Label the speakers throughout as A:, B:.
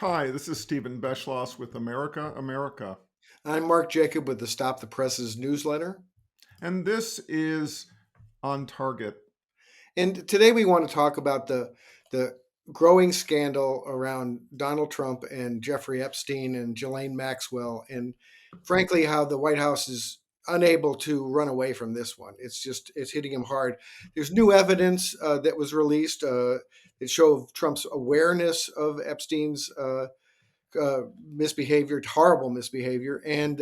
A: Hi, this is Stephen Beschloss with America, America.
B: I'm Mark Jacob with the Stop the Presses newsletter.
A: And this is on target.
B: And today we want to talk about the growing scandal around Donald Trump and Jeffrey Epstein and Ghislaine Maxwell, and frankly, how the White House is unable to run away from this one. It's hitting him hard. There's new evidence that was released that show Trump's awareness of Epstein's misbehavior, horrible misbehavior, and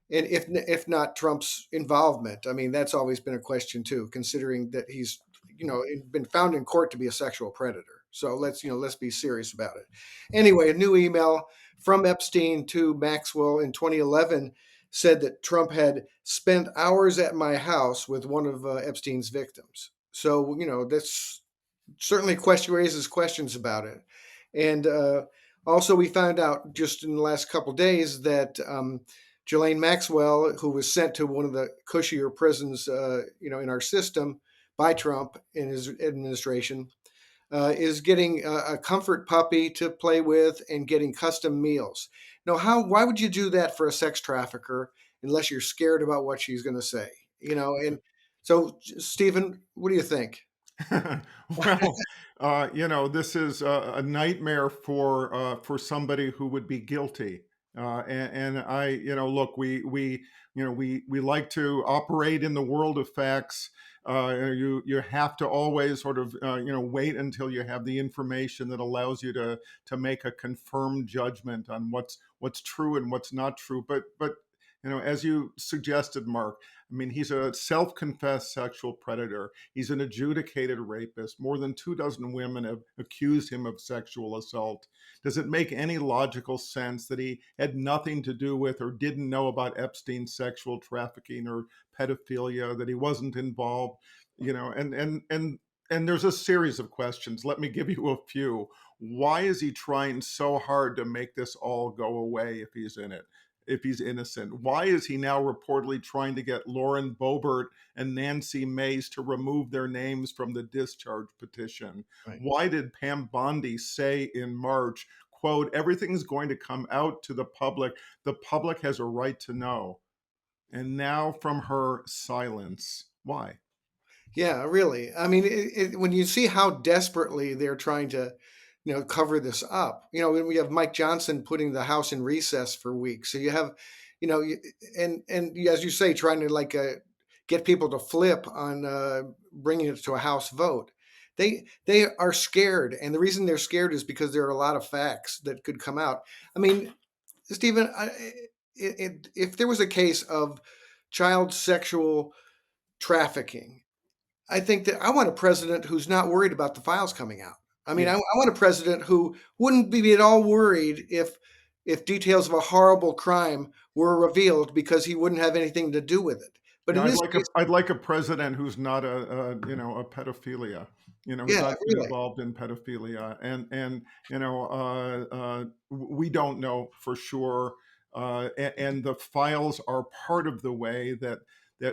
B: if not Trump's involvement. I mean, that's always been a question too, considering that he's been found in court to be a sexual predator. So let's be serious about it. Anyway, a new email from Epstein to Maxwell in 2011 said that Trump had spent hours at my house with one of Epstein's victims. So that's certainly raises questions about it. And also, we found out just in the last couple of days that Ghislaine Maxwell, who was sent to one of the cushier prisons, in our system by Trump in his administration, is getting a comfort puppy to play with and getting custom meals. Now, why would you do that for a sex trafficker unless you're scared about what she's going to say? And so, Stephen, what do you think?
A: Well, this is a nightmare for somebody who would be guilty. And I, look, we like to operate in the world of facts. You have to always sort of wait until you have the information that allows you to make a confirmed judgment on what's true and what's not true. But as you suggested, Mark, I mean, he's a self-confessed sexual predator. He's an adjudicated rapist. More than 24 women have accused him of sexual assault. Does it make any logical sense that he had nothing to do with or didn't know about Epstein's sexual trafficking or pedophilia, that he wasn't involved? And there's a series of questions. Let me give you a few. Why is he trying so hard to make this all go away if he's in it? If he's innocent? Why is he now reportedly trying to get Lauren Boebert and Nancy Mace to remove their names from the discharge petition?
B: Right.
A: Why did Pam Bondi say in March, quote, everything's going to come out to the public. The public has a right to know. And now from her silence. Why?
B: Yeah, really. I mean, when you see how desperately they're trying to, cover this up. When we have Mike Johnson putting the House in recess for weeks. So you have, and as you say, trying to get people to flip on bringing it to a House vote. They are scared, and the reason they're scared is because there are a lot of facts that could come out. I mean, Stephen, if there was a case of child sexual trafficking, I think that I want a president who's not worried about the files coming out. I mean,
A: Yeah.
B: I want a president who wouldn't be at all worried if details of a horrible crime were revealed because he wouldn't have anything to do with it. But in
A: I'd
B: this
A: like a
B: case,
A: I'd like a president who's not a pedophilia, who's
B: yeah,
A: not
B: really,
A: involved in pedophilia, and we don't know for sure, and the files are part of the way that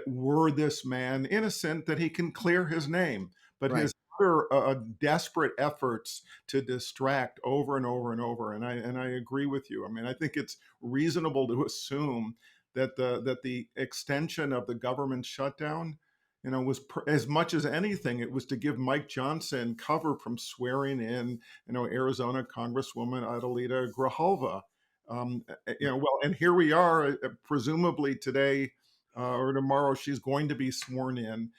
A: were this man innocent, that he can clear his name, but
B: right.
A: his other desperate efforts to distract over and over and over, and I agree with you. I mean, I think it's reasonable to assume that the extension of the government shutdown, was as much as anything, it was to give Mike Johnson cover from swearing in, Arizona Congresswoman Adelita Grijalva. Well, and here we are, presumably today or tomorrow, she's going to be sworn in.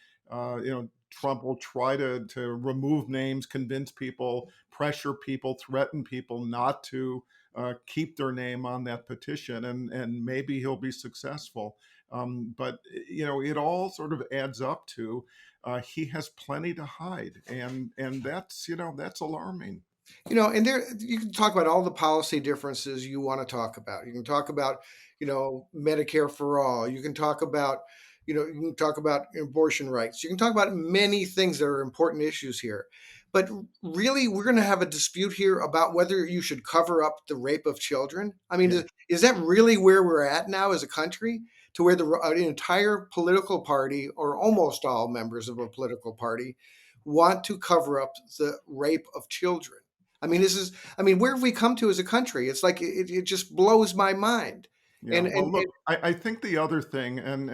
A: Trump will try to remove names, convince people, pressure people, threaten people not to keep their name on that petition, and maybe he'll be successful. But it all sort of adds up to he has plenty to hide, and that's alarming.
B: And there you can talk about all the policy differences you want to talk about. You can talk about, Medicare for all. You can talk about abortion rights. You can talk about many things that are important issues here. But really, we're going to have a dispute here about whether you should cover up the rape of children. I mean,
A: Yeah.
B: is that really where we're at now as a country? To where an entire political party, or almost all members of a political party, want to cover up the rape of children. I mean, this is, I mean, where have we come to as a country? It's like it just blows my mind.
A: Yeah,
B: And
A: well, look, I think the other thing, and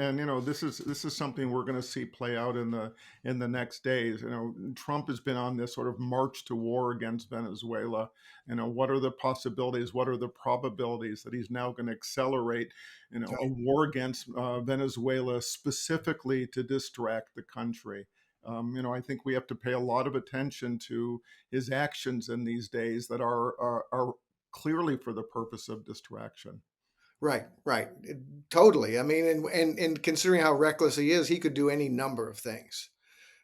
A: this is something we're going to see play out in the next days. Trump has been on this sort of march to war against Venezuela. What are the possibilities? What are the probabilities that he's now going to accelerate, a war against Venezuela specifically to distract the country? I think we have to pay a lot of attention to his actions in these days that are clearly for the purpose of distraction.
B: right, right, totally. I mean, and considering how reckless he is, he could do any number of things.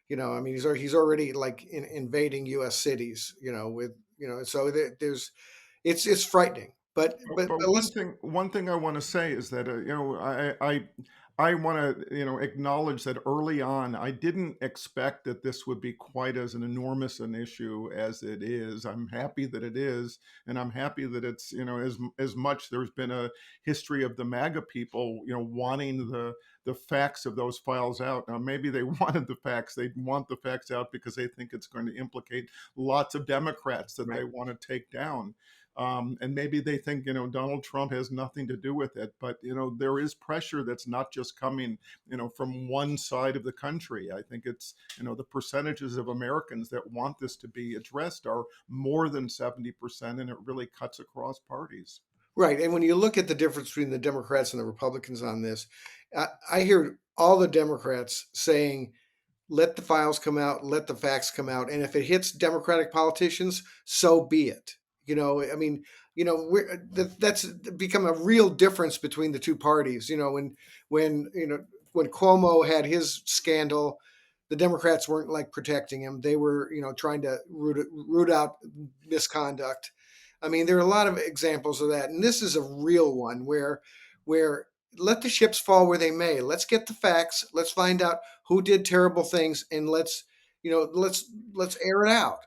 B: I mean, he's already like invading U.S. cities. So there's it's frightening. But
A: But one
B: let's
A: thing I want to say is that I want to acknowledge that early on I didn't expect that this would be quite as an enormous an issue as it is. I'm happy that it is, and I'm happy that it's as much there's been a history of the MAGA people wanting the facts of those files out. Now maybe they wanted the facts. They want the facts out because they think it's going to implicate lots of Democrats that
B: right.
A: they want to take down. And maybe they think Donald Trump has nothing to do with it, but there is pressure that's not just coming from one side of the country. I think it's the percentages of Americans that want this to be addressed are more than 70%, and it really cuts across parties.
B: Right, and when you look at the difference between the Democrats and the Republicans on this, I hear all the Democrats saying, "Let the files come out, let the facts come out, and if it hits Democratic politicians, so be it." I mean, that's become a real difference between the two parties. When when Cuomo had his scandal, the Democrats weren't like protecting him; they were trying to root out misconduct. I mean, there are a lot of examples of that, and this is a real one where let the ships fall where they may. Let's get the facts. Let's find out who did terrible things, and let's air it out.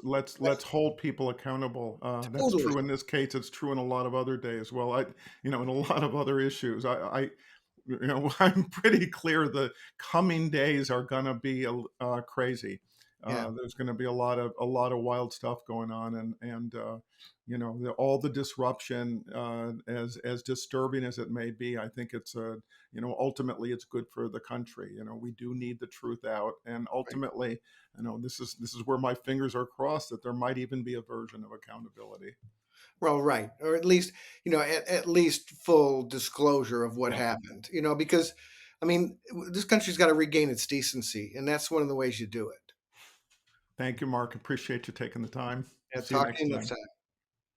A: Let's hold people accountable. That's
B: Totally,
A: true in this case. It's true in a lot of other days. Well, in a lot of other issues. I'm pretty clear the coming days are going to be crazy.
B: yeah,
A: There's going to be a lot of wild stuff going on, and all the disruption, as disturbing as it may be, I think it's ultimately it's good for the country. We do need the truth out, and
B: right.
A: ultimately, this is where my fingers are crossed that there might even be a version of accountability.
B: Well, right, or at least at least full disclosure of what
A: Yeah.
B: happened. Because I mean, this country's got to regain its decency, and that's one of the ways you do it.
A: Thank you, Mark. Appreciate you taking the time.
B: Yeah,
A: See you
B: talk to
A: next
B: you next
A: time.
B: time.